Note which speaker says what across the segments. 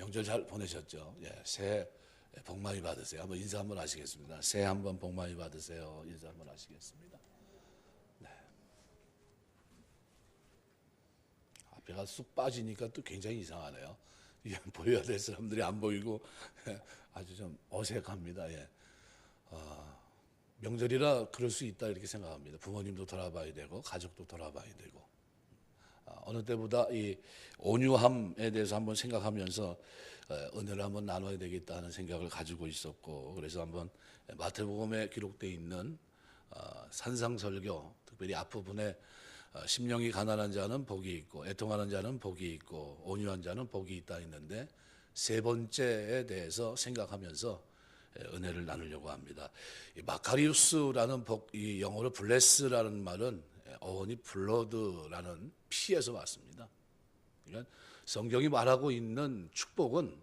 Speaker 1: 명절 잘 보내셨죠? 예, 새해 복 많이 받으세요. 한번 인사 한번 하시겠습니다. 새해 한번 복 많이 받으세요. 인사 한번 하시겠습니다. 앞에가 쑥 빠지니까 또 굉장히 이상하네요. 이게 보여야 될 사람들이 안 보이고 아주 좀 어색합니다. 예. 명절이라 그럴 수 있다 이렇게 생각합니다. 부모님도 돌아봐야 되고 가족도 돌아봐야 되고 어느 때보다 이 온유함에 대해서 한번 생각하면서 은혜를 한번 나눠야 되겠다 하는 생각을 가지고 있었고, 그래서 한번 마태복음에 기록되어 있는 산상설교, 특별히 앞부분에 심령이 가난한 자는 복이 있고 애통하는 자는 복이 있고 온유한 자는 복이 있다 했는데, 세 번째에 대해서 생각하면서 은혜를 나누려고 합니다. 이 마카리우스라는 이 영어로 블레스라는 말은 어원이 블러드라는 피에서 왔습니다. 그러니까 성경이 말하고 있는 축복은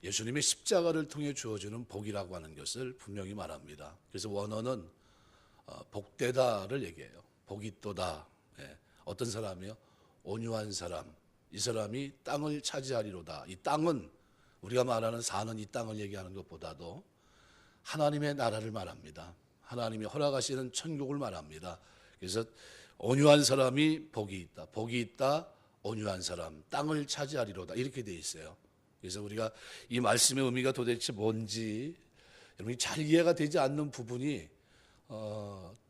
Speaker 1: 예수님의 십자가를 통해 주어지는 복이라고 하는 것을 분명히 말합니다. 그래서 원어는 복되다를 얘기해요. 복이 있도다. 어떤 사람이요? 온유한 사람. 이 사람이 땅을 차지하리로다. 이 땅은 우리가 말하는 사는 이 땅을 얘기하는 것보다도 하나님의 나라를 말합니다. 하나님이 허락하시는 천국을 말합니다. 그래서 온유한 사람이 복이 있다. 복이 있다. 온유한 사람. 땅을 차지하리로다. 이렇게 돼 있어요. 그래서 우리가 이 말씀의 의미가 도대체 뭔지 여러분이 잘 이해가 되지 않는 부분이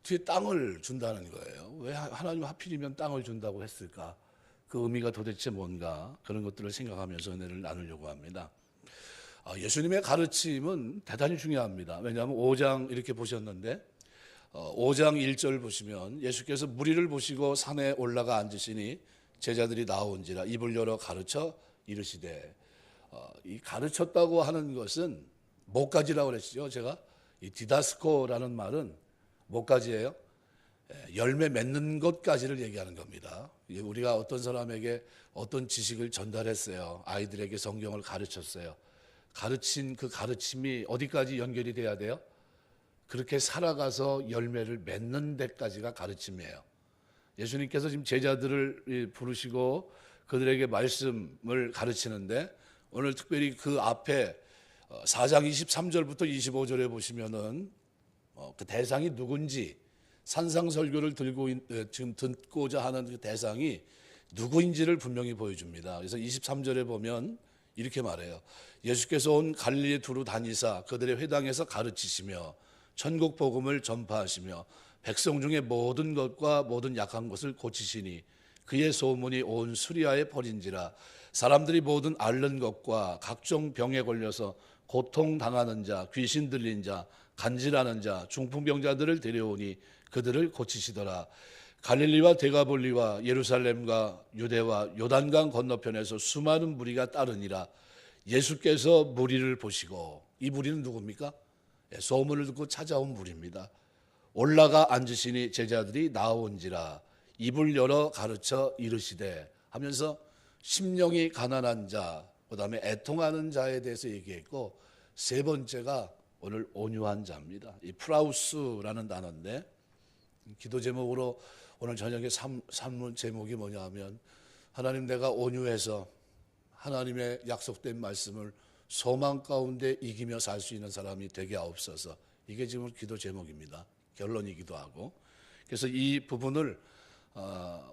Speaker 1: 뒤에 땅을 준다는 거예요. 왜 하나님 하필이면 땅을 준다고 했을까? 그 의미가 도대체 뭔가, 그런 것들을 생각하면서 은혜를 나누려고 합니다. 예수님의 가르침은 대단히 중요합니다. 왜냐하면 5장 이렇게 보셨는데 5장 1절 보시면 예수께서 무리를 보시고 산에 올라가 앉으시니 제자들이 나온지라 입을 열어 가르쳐 이르시되, 이 가르쳤다고 하는 것은 뭐까지라고 그랬죠? 제가 이 디다스코라는 말은 뭐까지예요? 열매 맺는 것까지를 얘기하는 겁니다. 우리가 어떤 사람에게 어떤 지식을 전달했어요. 아이들에게 성경을 가르쳤어요. 가르친 그 가르침이 어디까지 연결이 돼야 돼요? 그렇게 살아가서 열매를 맺는 데까지가 가르침이에요. 예수님께서 지금 제자들을 부르시고 그들에게 말씀을 가르치는데, 오늘 특별히 그 앞에 4장 23절부터 25절에 보시면은 그 대상이 누군지, 산상설교를 들고 지금 듣고자 하는 그 대상이 누구인지를 분명히 보여줍니다. 그래서 23절에 보면 이렇게 말해요. 예수께서 온 갈릴리 두루 다니사 그들의 회당에서 가르치시며 천국 복음을 전파하시며 백성 중에 모든 것과 모든 약한 것을 고치시니 그의 소문이 온 수리아에 퍼진지라. 사람들이 모든 앓는 것과 각종 병에 걸려서 고통당하는 자, 귀신 들린 자, 간질하는 자, 중풍병자들을 데려오니 그들을 고치시더라. 갈릴리와 데가볼리와 예루살렘과 유대와 요단강 건너편에서 수많은 무리가 따르니라. 예수께서 무리를 보시고, 이 무리는 누굽니까? 소문을 듣고 찾아온 무리입니다. 올라가 앉으시니 제자들이 나온지라 입을 열어 가르쳐 이르시되 하면서 심령이 가난한 자, 그 다음에 애통하는 자에 대해서 얘기했고, 세 번째가 오늘 온유한 자입니다. 이 프라우스라는 단어인데, 기도 제목으로 오늘 저녁에 산문 제목이 뭐냐 하면, 하나님 내가 온유해서 하나님의 약속된 말씀을 소망 가운데 이기며 살 수 있는 사람이 되게 하옵소서. 이게 지금 기도 제목입니다. 결론이기도 하고. 그래서 이 부분을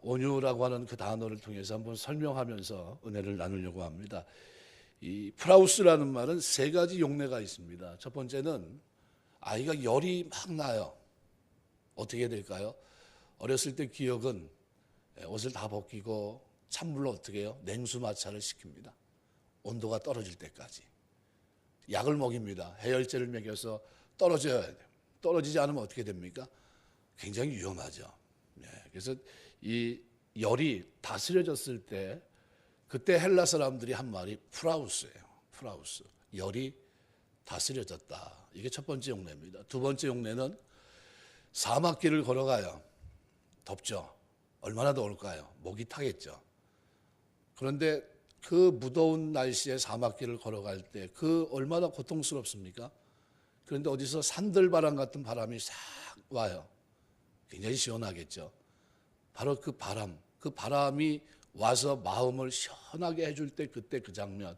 Speaker 1: 온유라고 하는 그 단어를 통해서 한번 설명하면서 은혜를 나누려고 합니다. 이 프라우스라는 말은 세 가지 용례가 있습니다. 첫 번째는 아이가 열이 막 나요. 어떻게 될까요? 어렸을 때 기억은 옷을 다 벗기고 찬물로 어떻게 해요? 냉수 마찰을 시킵니다. 온도가 떨어질 때까지. 약을 먹입니다. 해열제를 먹여서 떨어져야 돼요. 떨어지지 않으면 어떻게 됩니까? 굉장히 위험하죠. 그래서 이 열이 다스려졌을 때, 그때 헬라 사람들이 한 말이 프라우스예요. 프라우스. 열이 다스려졌다. 이게 첫 번째 용례입니다. 두 번째 용례는 사막길을 걸어가요. 덥죠. 얼마나 더울까요? 목이 타겠죠. 그런데 그 무더운 날씨에 사막길을 걸어갈 때 그 얼마나 고통스럽습니까? 그런데 어디서 산들바람 같은 바람이 싹 와요. 굉장히 시원하겠죠. 바로 그 바람이 와서 마음을 시원하게 해줄 때, 그때 그 장면,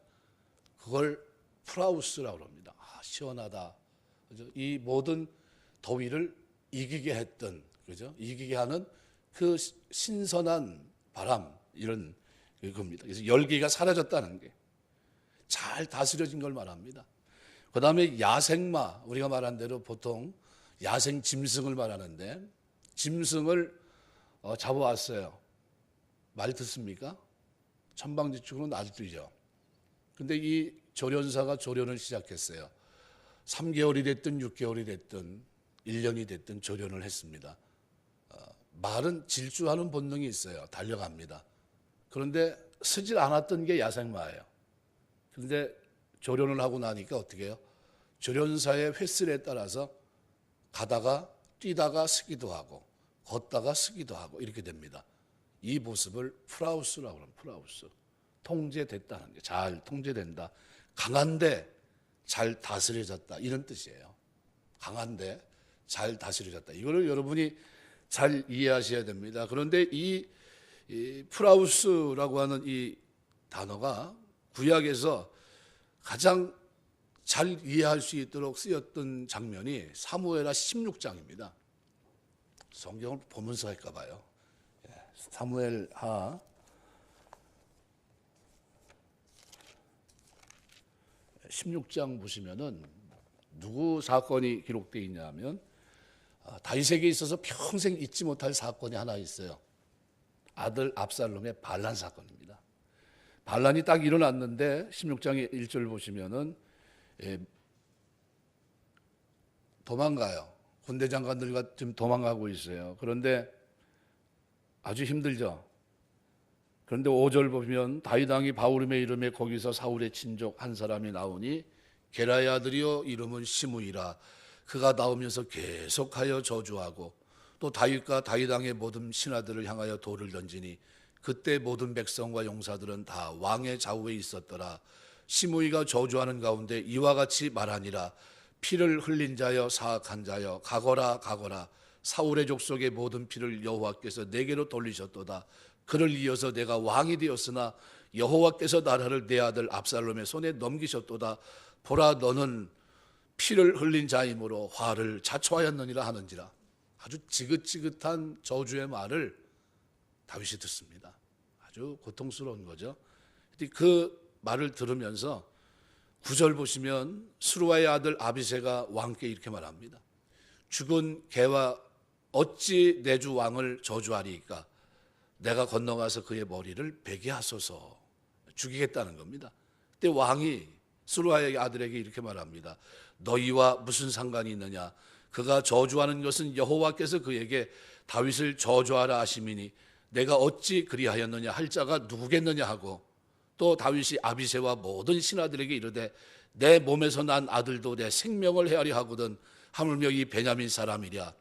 Speaker 1: 그걸 프라우스라고 합니다. 시원하다. 그죠? 이 모든 더위를 이기게 했던, 그죠? 이기게 하는 그 신선한 바람, 이런 겁니다. 그래서 열기가 사라졌다는 게 잘 다스려진 걸 말합니다. 그 다음에 야생마, 우리가 말한 대로 보통 야생 짐승을 말하는데, 짐승을 잡아왔어요. 말 듣습니까? 천방지축으로 날뛰죠. 근데 이 조련사가 조련을 시작했어요. 3개월이 됐든 6개월이 됐든 1년이 됐든 조련을 했습니다. 말은 질주하는 본능이 있어요. 달려갑니다. 그런데 쓰질 않았던 게 야생마예요. 그런데 조련을 하고 나니까 어떻게 해요? 조련사의 횟수에 따라서 가다가 뛰다가 쓰기도 하고 걷다가 쓰기도 하고 이렇게 됩니다. 이 모습을 프라우스라고 합니다. 프라우스. 통제됐다는 게, 잘 통제된다. 강한데 잘 다스려졌다, 이런 뜻이에요. 강한데 잘 다스려졌다. 이거를 여러분이 잘 이해하셔야 됩니다. 그런데 이 프라우스라고 하는 이 단어가 구약에서 가장 잘 이해할 수 있도록 쓰였던 장면이 사무엘하 16장입니다. 성경을 보면서 할까 봐요. 사무엘하 16장 보시면은 누구 사건이 기록되어 있냐면 다윗에게 있어서 평생 잊지 못할 사건이 하나 있어요. 아들 압살롬의 반란 사건입니다. 반란이 딱 일어났는데 16장의 1절 보시면은 도망가요. 군대 장관들과 지금 도망가고 있어요. 그런데 아주 힘들죠. 그런데 5절 보면 다윗 왕이 바울임의 이름에 거기서 사울의 친족 한 사람이 나오니 게라의 아들이요 이름은 시므이라. 그가 나오면서 계속하여 저주하고 또 다윗과 다윗 왕의 모든 신하들을 향하여 돌을 던지니 그때 모든 백성과 용사들은 다 왕의 좌우에 있었더라. 시므이가 저주하는 가운데 이와 같이 말하니라. 피를 흘린 자여 사악한 자여 가거라 가거라. 사울의 족속의 모든 피를 여호와께서 내게로 돌리셨도다. 그를 이어서 내가 왕이 되었으나 여호와께서 나라를 내 아들 압살롬의 손에 넘기셨도다. 보라, 너는 피를 흘린 자이므로 화를 자초하였느니라 하는지라. 아주 지긋지긋한 저주의 말을 다윗이 듣습니다. 아주 고통스러운 거죠. 그 말을 들으면서 9절 보시면 스루아의 아들 아비새가 왕께 이렇게 말합니다. 죽은 개와 어찌 내 주 왕을 저주하리이까? 내가 건너가서 그의 머리를 베게 하소서. 죽이겠다는 겁니다. 그때 왕이 스루아의 아들에게 이렇게 말합니다. 너희와 무슨 상관이 있느냐? 그가 저주하는 것은 여호와께서 그에게 다윗을 저주하라 하심이니 내가 어찌 그리하였느냐 할 자가 누구겠느냐 하고, 또 다윗이 아비새와 모든 신하들에게 이르되 내 몸에서 난 아들도 내 생명을 헤아려 하거든 하물며 이 베냐민 사람이랴.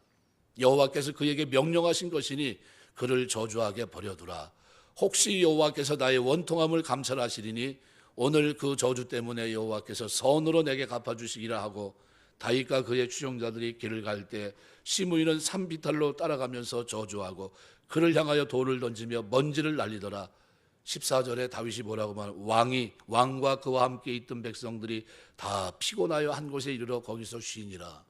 Speaker 1: 여호와께서 그에게 명령하신 것이니 그를 저주하게 버려두라. 혹시 여호와께서 나의 원통함을 감찰하시리니 오늘 그 저주 때문에 여호와께서 선으로 내게 갚아주시기라 하고, 다윗과 그의 추종자들이 길을 갈 때 시므이는 산비탈로 따라가면서 저주하고 그를 향하여 돌을 던지며 먼지를 날리더라. 14절에 다윗이 뭐라고 말하면 왕과 그와 함께 있던 백성들이 다 피곤하여 한 곳에 이르러 거기서 쉬니라.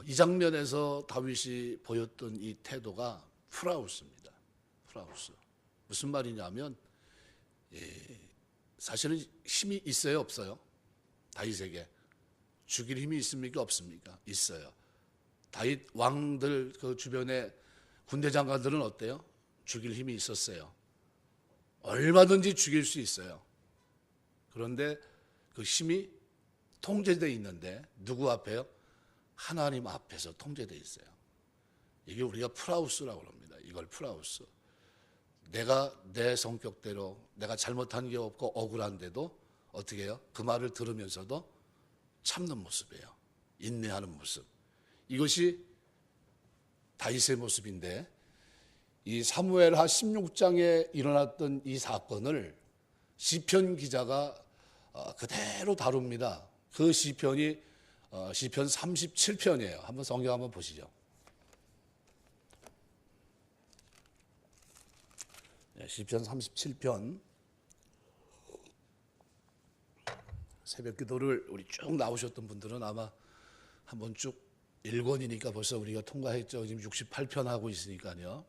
Speaker 1: 이 장면에서 다윗이 보였던 이 태도가 프라우스입니다. 프라우스. 무슨 말이냐면 사실은 힘이 있어요, 없어요? 다윗에게 죽일 힘이 있습니까, 없습니까? 있어요. 다윗 왕들 그 주변에 군대 장관들은 어때요? 죽일 힘이 있었어요. 얼마든지 죽일 수 있어요. 그런데 그 힘이 통제되어 있는데 누구 앞에요? 하나님 앞에서 통제되어 있어요. 이게 우리가 프라우스라고 합니다. 이걸 프라우스. 내가 내 성격대로 내가 잘못한 게 없고 억울한데도 어떻게 해요? 그 말을 들으면서도 참는 모습이에요. 인내하는 모습. 이것이 다윗의 모습인데, 이 사무엘하 16장에 일어났던 이 사건을 시편 기자가 그대로 다룹니다. 그 시편이 시편 37편이에요. 한번 성경 한번 보시죠. 시편 37편 새벽 기도를 우리 쭉 나오셨던 분들은 아마 한번 쭉 1권이니까 벌써 우리가 통과했죠. 지금 68편 하고 있으니까요.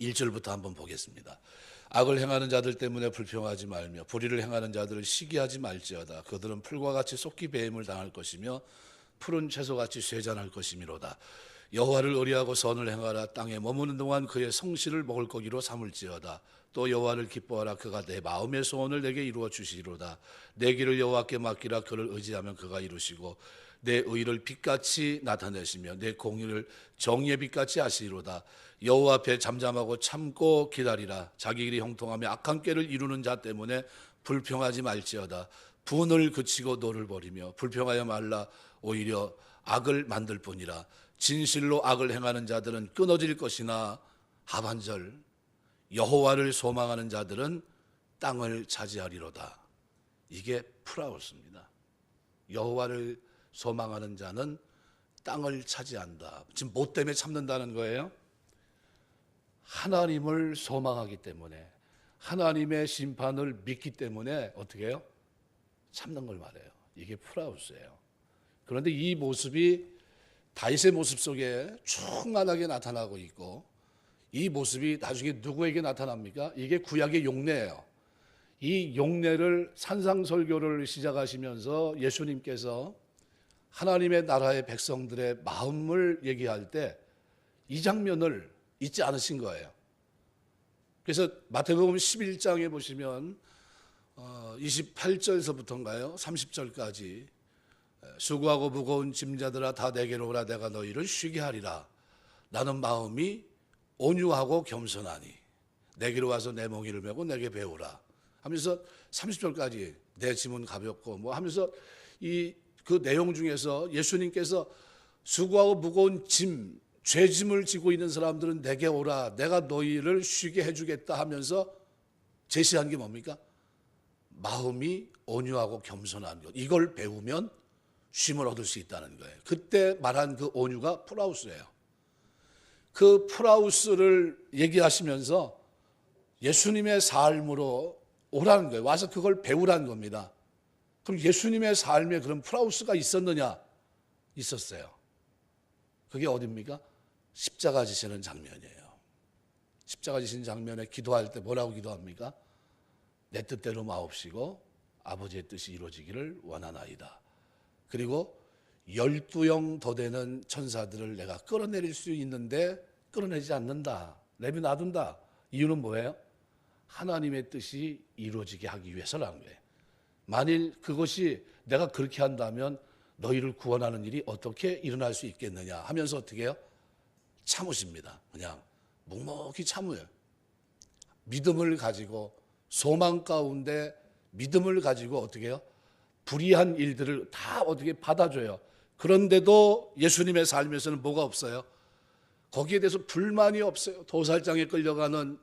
Speaker 1: 1절부터 한번 보겠습니다. 악을 행하는 자들 때문에 불평하지 말며 불의를 행하는 자들을 시기하지 말지어다. 그들은 풀과 같이 쏟기 배임을 당할 것이며 푸른 채소같이 쇠잔할 것이미로다. 여호와를 의뢰하고 선을 행하라. 땅에 머무는 동안 그의 성실을 먹을 거기로 삼을지어다. 또 여호와를 기뻐하라. 그가 내 마음의 소원을 내게 이루어 주시리로다. 내 길을 여호와께 맡기라. 그를 의지하면 그가 이루시고 내 의를 빛같이 나타내시며 내 공의를 정의의 빛같이 하시리로다. 여호와 앞에 잠잠하고 참고 기다리라. 자기 길이 형통하며 악한 꾀를 이루는 자 때문에 불평하지 말지어다. 분을 그치고 노를 버리며 불평하여 말라. 오히려 악을 만들 뿐이라. 진실로 악을 행하는 자들은 끊어질 것이나 하반절 여호와를 소망하는 자들은 땅을 차지하리로다. 이게 프라우스입니다. 여호와를 소망하는 자는 땅을 차지한다. 지금 뭐 때문에 참는다는 거예요? 하나님을 소망하기 때문에, 하나님의 심판을 믿기 때문에 어떻게 해요? 참는 걸 말해요. 이게 프라우스예요. 그런데 이 모습이 다윗의 모습 속에 충만하게 나타나고 있고, 이 모습이 나중에 누구에게 나타납니까? 이게 구약의 용례예요. 이 용례를 산상설교를 시작하시면서 예수님께서 하나님의 나라의 백성들의 마음을 얘기할 때 이 장면을 잊지 않으신 거예요. 그래서 마태복음 11장에 보시면 28절서부터인가요? 30절까지 수고하고 무거운 짐자들아 다 내게로 오라. 내가 너희를 쉬게 하리라. 나는 마음이 온유하고 겸손하니 내게로 와서 내 멍에를 메고 내게 배우라 하면서 30절까지 내 짐은 가볍고 뭐 하면서 그 내용 중에서 예수님께서 수고하고 무거운 짐, 죄짐을 지고 있는 사람들은 내게 오라. 내가 너희를 쉬게 해주겠다 하면서 제시한 게 뭡니까? 마음이 온유하고 겸손한 것. 이걸 배우면 쉼을 얻을 수 있다는 거예요. 그때 말한 그 온유가 프라우스예요. 그 프라우스를 얘기하시면서 예수님의 삶으로 오라는 거예요. 와서 그걸 배우라는 겁니다. 그럼 예수님의 삶에 그런 프라우스가 있었느냐? 있었어요. 그게 어디입니까? 십자가 지시는 장면이에요. 십자가 지시는 장면에 기도할 때 뭐라고 기도합니까? 내 뜻대로 마옵시고 아버지의 뜻이 이루어지기를 원하나이다. 그리고 12영 더 되는 천사들을 내가 끌어내릴 수 있는데 끌어내지 않는다. 내비놔둔다. 이유는 뭐예요? 하나님의 뜻이 이루어지게 하기 위해서라는 거예요. 만일 그것이 내가 그렇게 한다면 너희를 구원하는 일이 어떻게 일어날 수 있겠느냐 하면서 어떻게 해요? 참으십니다. 그냥 묵묵히 참어요. 믿음을 가지고 소망 가운데 믿음을 가지고 어떻게 해요? 불의한 일들을 다 어떻게 받아줘요. 그런데도 예수님의 삶에서는 뭐가 없어요? 거기에 대해서 불만이 없어요. 도살장에 끌려가는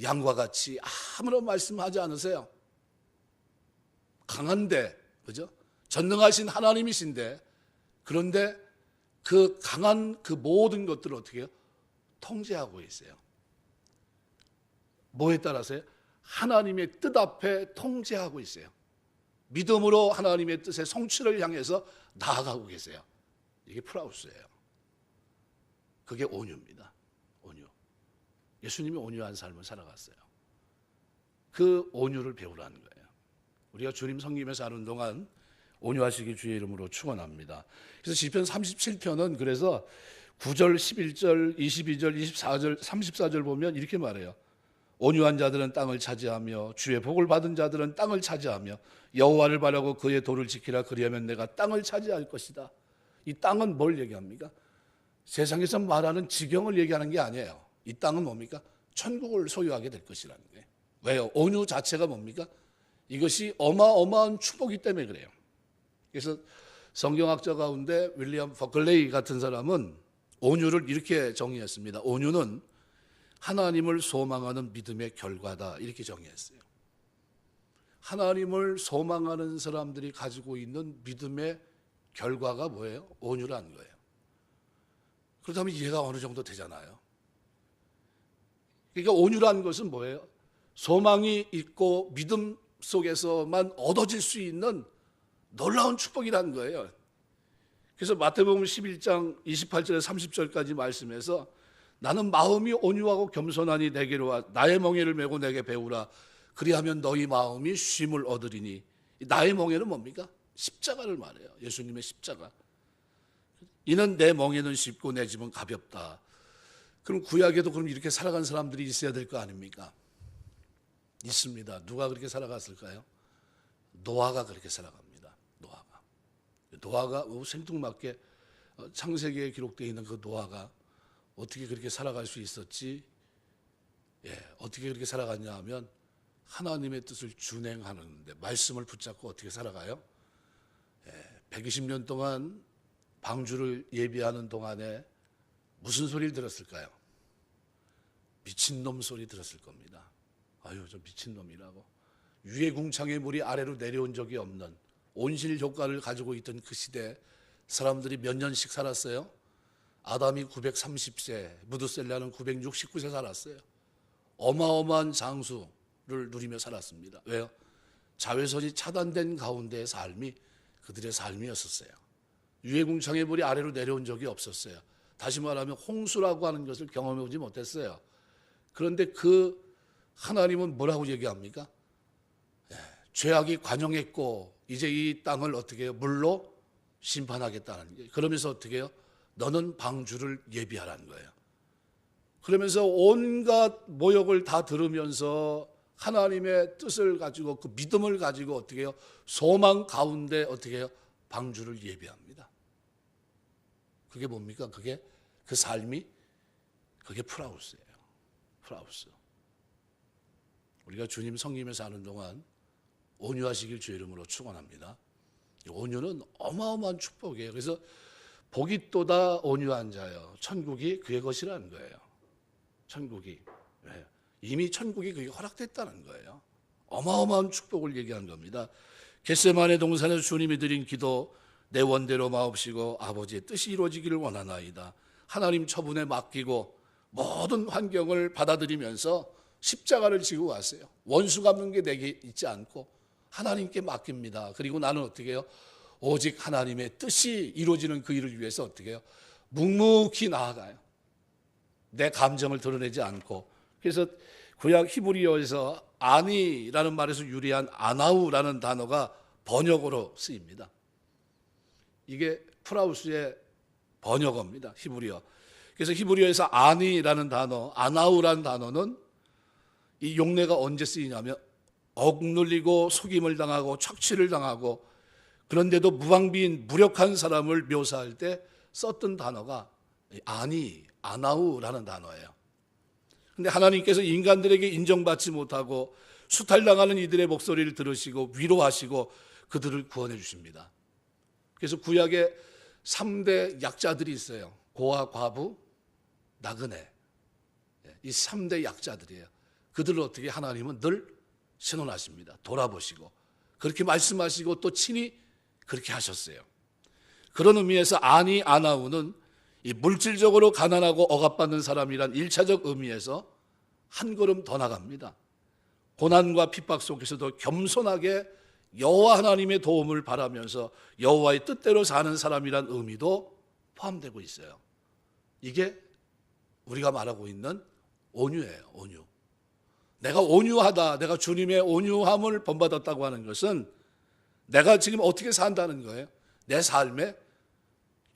Speaker 1: 양과 같이 아무런 말씀하지 않으세요. 강한데, 그죠? 전능하신 하나님이신데, 그런데 그 강한 그 모든 것들을 어떻게 해요? 통제하고 있어요. 뭐에 따라서요? 하나님의 뜻 앞에 통제하고 있어요. 믿음으로 하나님의 뜻의 성취를 향해서 나아가고 계세요. 이게 프라우스예요. 그게 온유입니다. 온유. 예수님이 온유한 삶을 살아갔어요. 그 온유를 배우라는 거예요. 우리가 주님 섬기면서 사는 동안 온유하시기 주의 이름으로 축원합니다. 그래서 시편 37편은 그래서 9절, 11절, 22절, 24절, 34절 보면 이렇게 말해요. 온유한 자들은 땅을 차지하며 주의 복을 받은 자들은 땅을 차지하며 여호와를 바라고 그의 도를 지키라. 그리하면 내가 땅을 차지할 것이다. 이 땅은 뭘 얘기합니까? 세상에서 말하는 지경을 얘기하는 게 아니에요. 이 땅은 뭡니까? 천국을 소유하게 될 것이라는 거예요. 왜요? 온유 자체가 뭡니까? 이것이 어마어마한 축복이기 때문에 그래요. 그래서 성경학자 가운데 윌리엄 버클레이 같은 사람은 온유를 이렇게 정의했습니다. 온유는 하나님을 소망하는 믿음의 결과다. 이렇게 정의했어요. 하나님을 소망하는 사람들이 가지고 있는 믿음의 결과가 뭐예요? 온유라는 거예요. 그렇다면 이해가 어느 정도 되잖아요. 그러니까 온유라는 것은 뭐예요? 소망이 있고 믿음 속에서만 얻어질 수 있는 놀라운 축복이라는 거예요. 그래서 마태복음 11장 28절에서 30절까지 말씀에서 나는 마음이 온유하고 겸손하니 내게로 와 나의 멍에를 메고 내게 배우라 그리하면 너희 마음이 쉼을 얻으리니. 나의 멍에는 뭡니까? 십자가를 말해요. 예수님의 십자가. 이는 내 멍에는 쉽고 내 짐은 가볍다. 그럼 구약에도 그럼 이렇게 살아간 사람들이 있어야 될 거 아닙니까? 있습니다. 누가 그렇게 살아갔을까요? 노아가 그렇게 살아갑니다. 노아가 생뚱맞게 창세기에 기록되어 있는 그 노아가 어떻게 그렇게 살아갈 수 있었지? 어떻게 그렇게 살아갔냐 하면 하나님의 뜻을 준행하는데 말씀을 붙잡고 어떻게 살아가요? 120년 동안 방주를 예비하는 동안에 무슨 소리를 들었을까요? 미친놈 소리 들었을 겁니다. 아유, 저 미친놈이라고. 위에 궁창의 물이 아래로 내려온 적이 없는 온실 효과를 가지고 있던 그 시대에 사람들이 몇 년씩 살았어요? 아담이 930세, 무드셀라는 969세 살았어요. 어마어마한 장수를 누리며 살았습니다. 왜요? 자외선이 차단된 가운데의 삶이 그들의 삶이었었어요. 위에 궁창의 물이 아래로 내려온 적이 없었어요. 다시 말하면 홍수라고 하는 것을 경험해보지 못했어요. 그런데 그 하나님은 뭐라고 얘기합니까? 죄악이 관영했고 이제 이 땅을 어떻게 해요? 물로 심판하겠다는 거예요. 그러면서 어떻게 해요? 너는 방주를 예비하라는 거예요. 그러면서 온갖 모욕을 다 들으면서 하나님의 뜻을 가지고 그 믿음을 가지고 어떻게 해요? 소망 가운데 어떻게 해요? 방주를 예비합니다. 그게 뭡니까? 그게 그 삶이 그게 프라우스예요. 프라우스. 우리가 주님 성김에 사는 동안 온유하시길 주 이름으로 축원합니다. 온유는 어마어마한 축복이에요. 그래서 복이 또다 온유한 자요. 천국이 그의 것이라는 거예요. 천국이. 이미 천국이 그게 허락됐다는 거예요. 어마어마한 축복을 얘기한 겁니다. 겟세마네 동산에서 주님이 드린 기도 내 원대로 마옵시고 아버지의 뜻이 이루어지기를 원하나이다. 하나님 처분에 맡기고 모든 환경을 받아들이면서 십자가를 지고 왔어요. 원수 갚는 게 내게 있지 않고 하나님께 맡깁니다. 그리고 나는 어떻게 해요? 오직 하나님의 뜻이 이루어지는 그 일을 위해서 어떻게 해요? 묵묵히 나아가요. 내 감정을 드러내지 않고. 그래서 구약 히브리어에서 아니라는 말에서 유래한 아나우라는 단어가 번역어로 쓰입니다. 이게 프라우스의 번역어입니다. 히브리어. 그래서 히브리어에서 아니라는 단어, 아나우라는 단어는 이 용례가 언제 쓰이냐면 억눌리고 속임을 당하고 착취를 당하고 그런데도 무방비인 무력한 사람을 묘사할 때 썼던 단어가 아나우라는 단어예요. 그런데 하나님께서 인간들에게 인정받지 못하고 수탈당하는 이들의 목소리를 들으시고 위로하시고 그들을 구원해 주십니다. 그래서 구약에 3대 약자들이 있어요. 고아, 과부, 나그네. 이 3대 약자들이에요. 그들을 어떻게 하나님은 늘 신원하십니다. 돌아보시고 그렇게 말씀하시고 또 친히 그렇게 하셨어요. 그런 의미에서 아나우는 이 물질적으로 가난하고 억압받는 사람이란 1차적 의미에서 한 걸음 더 나갑니다. 고난과 핍박 속에서도 겸손하게 여호와 하나님의 도움을 바라면서 여호와의 뜻대로 사는 사람이란 의미도 포함되고 있어요. 이게 우리가 말하고 있는 온유예요. 온유. 내가 온유하다, 내가 주님의 온유함을 본받았다고 하는 것은 내가 지금 어떻게 산다는 거예요. 내 삶에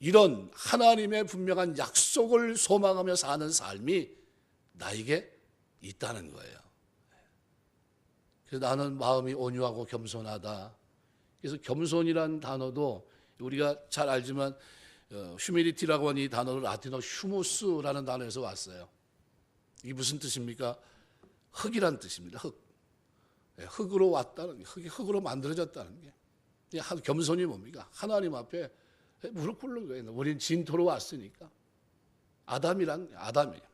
Speaker 1: 이런 하나님의 분명한 약속을 소망하며 사는 삶이 나에게 있다는 거예요. 그래서 나는 마음이 온유하고 겸손하다. 그래서 겸손이라는 단어도 우리가 잘 알지만 휴미리티라고 하는 이 단어는 라틴어 휴무스라는 단어에서 왔어요. 이게 무슨 뜻입니까? 흙이란 뜻입니다. 흙. 흙으로 왔다는 게, 흙으로 만들어졌다는 게. 겸손이 뭡니까? 하나님 앞에 무릎 꿇는 거예요. 우리는 진토로 왔으니까. 아담이에요.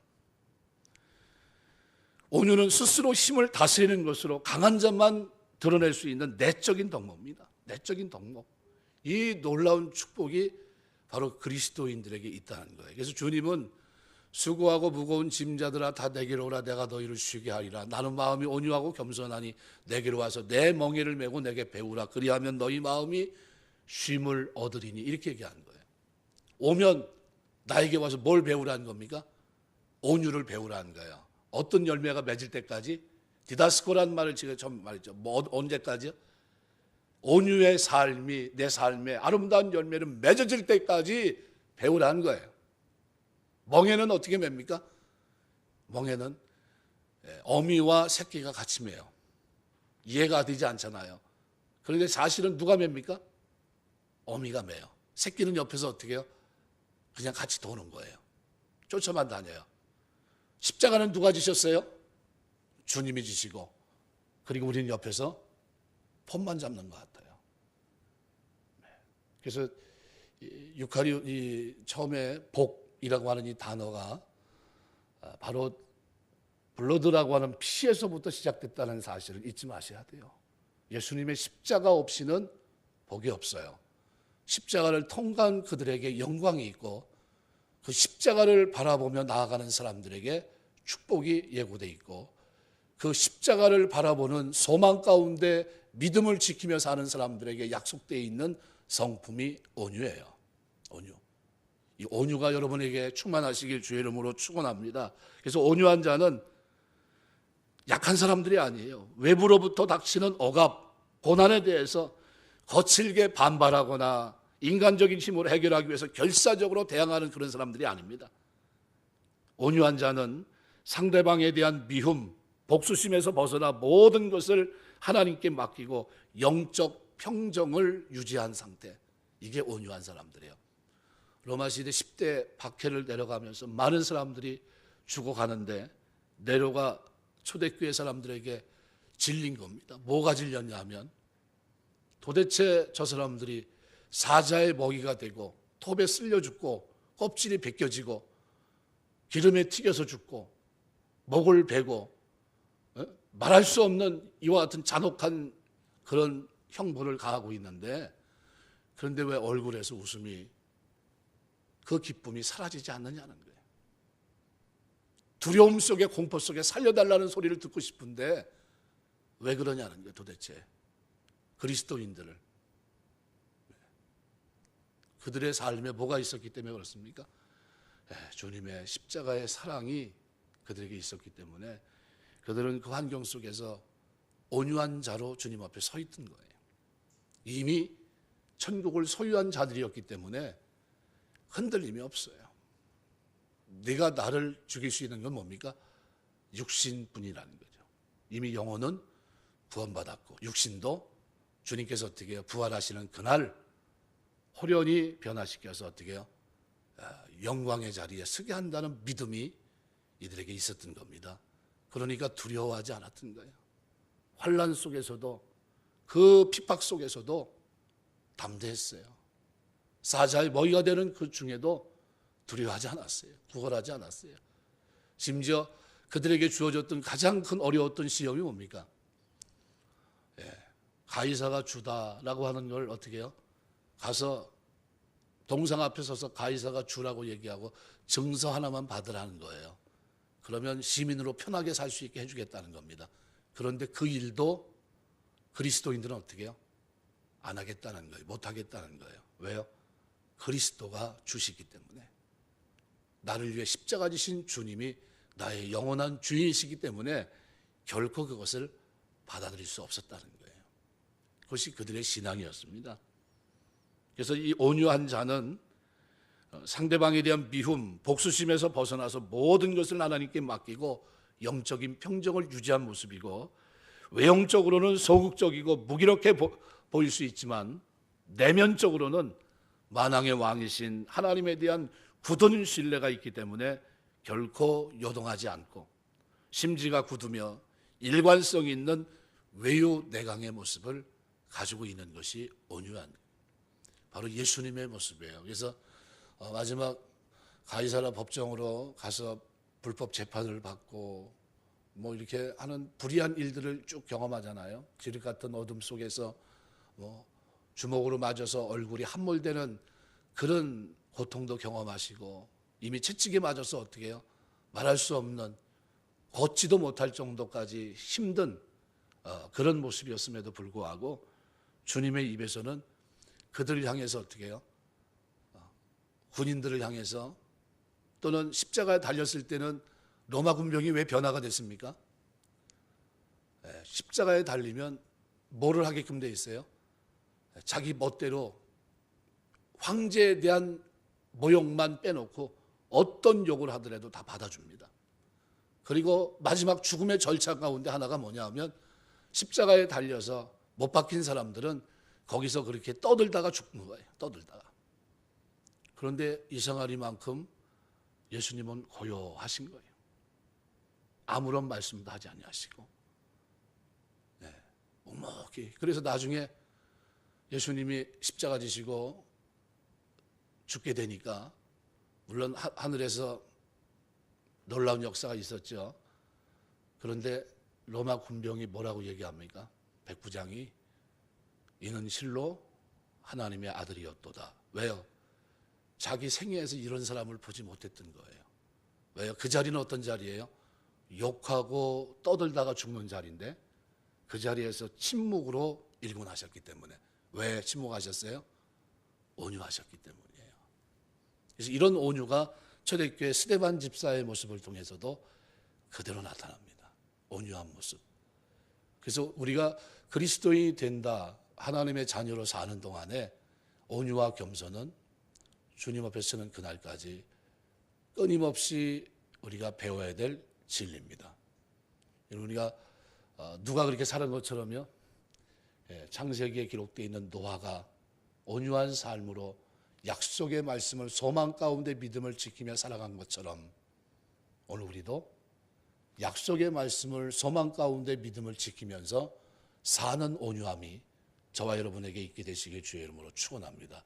Speaker 1: 온유는 스스로 힘을 다스리는 것으로 강한 자만 드러낼 수 있는 내적인 덕목입니다. 내적인 덕목. 이 놀라운 축복이 바로 그리스도인들에게 있다는 거예요. 그래서 주님은 수고하고 무거운 짐자들아 다 내게로 오라 내가 너희를 쉬게 하리라. 나는 마음이 온유하고 겸손하니 내게로 와서 내 멍에를 메고 내게 배우라. 그리하면 너희 마음이 쉼을 얻으리니. 이렇게 얘기하는 거예요. 오면 나에게 와서 뭘 배우라는 겁니까? 온유를 배우라는 거예요. 어떤 열매가 맺을 때까지? 디다스코라는 말을 제가 처음 말했죠. 언제까지요? 온유의 삶이 내 삶에 아름다운 열매를 맺어질 때까지 배우라는 거예요. 멍에는 어떻게 맵니까? 멍에는 어미와 새끼가 같이 매요. 이해가 되지 않잖아요. 그런데 사실은 누가 맵니까? 어미가 매요. 새끼는 옆에서 어떻게 해요? 그냥 같이 도는 거예요. 쫓아만 다녀요. 십자가는 누가 지셨어요? 주님이 지시고, 그리고 우리는 옆에서 폰만 잡는 것 같아요. 그래서 유카리 처음에 복이라고 하는 이 단어가 바로 블러드라고 하는 피에서부터 시작됐다는 사실을 잊지 마셔야 돼요. 예수님의 십자가 없이는 복이 없어요. 십자가를 통과한 그들에게 영광이 있고, 그 십자가를 바라보며 나아가는 사람들에게 축복이 예고돼 있고, 그 십자가를 바라보는 소망 가운데 믿음을 지키며 사는 사람들에게 약속되어 있는 성품이 온유예요. 온유. 이 온유가 여러분에게 충만하시길 주의 이름으로 축원합니다. 그래서 온유한 자는 약한 사람들이 아니에요. 외부로부터 닥치는 억압, 고난에 대해서 거칠게 반발하거나 인간적인 힘으로 해결하기 위해서 결사적으로 대항하는 그런 사람들이 아닙니다. 온유한 자는 상대방에 대한 미움, 복수심에서 벗어나 모든 것을 하나님께 맡기고 영적 평정을 유지한 상태. 이게 온유한 사람들이에요. 로마 시대 10대 박해를 내려가면서 많은 사람들이 죽어가는데 네로가 초대교회 사람들에게 질린 겁니다. 뭐가 질렸냐 하면 도대체 저 사람들이 사자의 먹이가 되고 톱에 쓸려 죽고 껍질이 벗겨지고 기름에 튀겨서 죽고 목을 베고 말할 수 없는 이와 같은 잔혹한 그런 형벌을 가하고 있는데, 그런데 왜 얼굴에서 웃음이, 그 기쁨이 사라지지 않느냐는 거예요. 두려움 속에 공포 속에 살려달라는 소리를 듣고 싶은데 왜 그러냐는 거예요. 도대체 그리스도인들을, 그들의 삶에 뭐가 있었기 때문에 그렇습니까? 주님의 십자가의 사랑이 그들에게 있었기 때문에 그들은 그 환경 속에서 온유한 자로 주님 앞에 서 있던 거예요. 이미 천국을 소유한 자들이었기 때문에 흔들림이 없어요. 네가 나를 죽일 수 있는 건 뭡니까? 육신뿐이라는 거죠. 이미 영혼은 구원받았고 육신도 주님께서 어떻게 해요? 부활하시는 그날 호련히 변화시켜서 어떻게 해요? 영광의 자리에 서게 한다는 믿음이 이들에게 있었던 겁니다. 그러니까 두려워하지 않았던 거예요. 환난 속에서도, 그 핍박 속에서도 담대했어요. 사자의 먹이가 되는 그 중에도 두려워하지 않았어요. 구걸하지 않았어요. 심지어 그들에게 주어졌던 가장 큰 어려웠던 시험이 뭡니까? 가이사가 주다라고 하는 걸 어떻게 해요? 가서 동상 앞에 서서 가이사가 주라고 얘기하고 증서 하나만 받으라는 거예요. 그러면 시민으로 편하게 살 수 있게 해주겠다는 겁니다. 그런데 그 일도 그리스도인들은 어떻게 해요? 안 하겠다는 거예요. 못 하겠다는 거예요. 왜요? 그리스도가 주시기 때문에. 나를 위해 십자가 지신 주님이 나의 영원한 주인이시기 때문에 결코 그것을 받아들일 수 없었다는 거예요. 그것이 그들의 신앙이었습니다. 그래서 이 온유한 자는 상대방에 대한 미움, 복수심에서 벗어나서 모든 것을 하나님께 맡기고 영적인 평정을 유지한 모습이고, 외형적으로는 소극적이고 무기력해 보일 수 있지만 내면적으로는 만왕의 왕이신 하나님에 대한 굳은 신뢰가 있기 때문에 결코 요동하지 않고 심지가 굳으며 일관성 있는 외유내강의 모습을 가지고 있는 것이 온유한, 바로 예수님의 모습이에요. 그래서 마지막 가이사라 법정으로 가서 불법 재판을 받고 뭐 이렇게 하는 불의한 일들을 쭉 경험하잖아요. 지륵 같은 어둠 속에서 뭐 주먹으로 맞아서 얼굴이 함몰되는 그런 고통도 경험하시고, 이미 채찍에 맞아서 어떻게 해요? 말할 수 없는, 걷지도 못할 정도까지 힘든 그런 모습이었음에도 불구하고 주님의 입에서는 그들을 향해서 어떻게 해요? 군인들을 향해서, 또는 십자가에 달렸을 때는 로마 군병이 왜 변화가 됐습니까? 십자가에 달리면 뭐를 하게끔 돼 있어요? 자기 멋대로 황제에 대한 모욕만 빼놓고 어떤 욕을 하더라도 다 받아줍니다. 그리고 마지막 죽음의 절차 가운데 하나가 뭐냐 하면 십자가에 달려서 못 박힌 사람들은 거기서 그렇게 떠들다가 죽는 거예요. 떠들다가. 그런데 이상하리만큼 예수님은 고요하신 거예요. 아무런 말씀도 하지 아니하시고, 묵묵히. 그래서 나중에 예수님이 십자가 지시고 죽게 되니까, 물론 하늘에서 놀라운 역사가 있었죠. 그런데 로마 군병이 뭐라고 얘기합니까? 백부장이, 이는 실로 하나님의 아들이었도다. 왜요? 자기 생애에서 이런 사람을 보지 못했던 거예요. 왜요? 그 자리는 어떤 자리예요? 욕하고 떠들다가 죽는 자리인데 그 자리에서 침묵으로 일군하셨기 때문에. 왜 침묵하셨어요? 온유하셨기 때문이에요. 그래서 이런 온유가 초대교회 스데반 집사의 모습을 통해서도 그대로 나타납니다. 온유한 모습. 그래서 우리가 그리스도인이 된다, 하나님의 자녀로 사는 동안에 온유와 겸손은 주님 앞에 서는 그날까지 끊임없이 우리가 배워야 될 진리입니다. 우리가 누가 그렇게 사는 것처럼요, 창세기에 기록되어 있는 노아가 온유한 삶으로 약속의 말씀을 소망 가운데 믿음을 지키며 살아간 것처럼 오늘 우리도 약속의 말씀을 소망 가운데 믿음을 지키면서 사는 온유함이 저와 여러분에게 있게 되시길 주의 이름으로 축원합니다.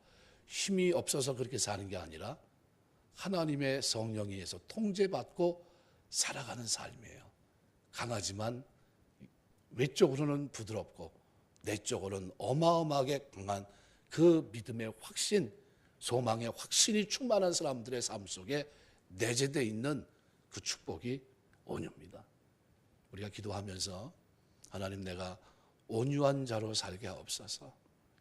Speaker 1: 힘이 없어서 그렇게 사는 게 아니라 하나님의 성령에 의해서 통제받고 살아가는 삶이에요. 강하지만 외적으로는 부드럽고 내적으로는 어마어마하게 강한 그 믿음의 확신, 소망의 확신이 충만한 사람들의 삶 속에 내재되어 있는 그 축복이 온유입니다. 우리가 기도하면서 하나님, 내가 온유한 자로 살게 하옵소서.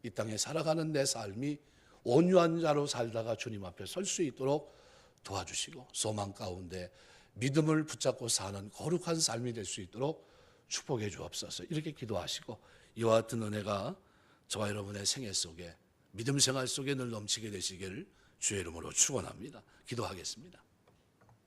Speaker 1: 이 땅에 살아가는 내 삶이 온유한 자로 살다가 주님 앞에 설 수 있도록 도와주시고 소망 가운데 믿음을 붙잡고 사는 거룩한 삶이 될 수 있도록 축복해 주옵소서. 이렇게 기도하시고 이와 같은 은혜가 저와 여러분의 생애 속에, 믿음 생활 속에 늘 넘치게 되시길 주의 이름으로 축원합니다. 기도하겠습니다.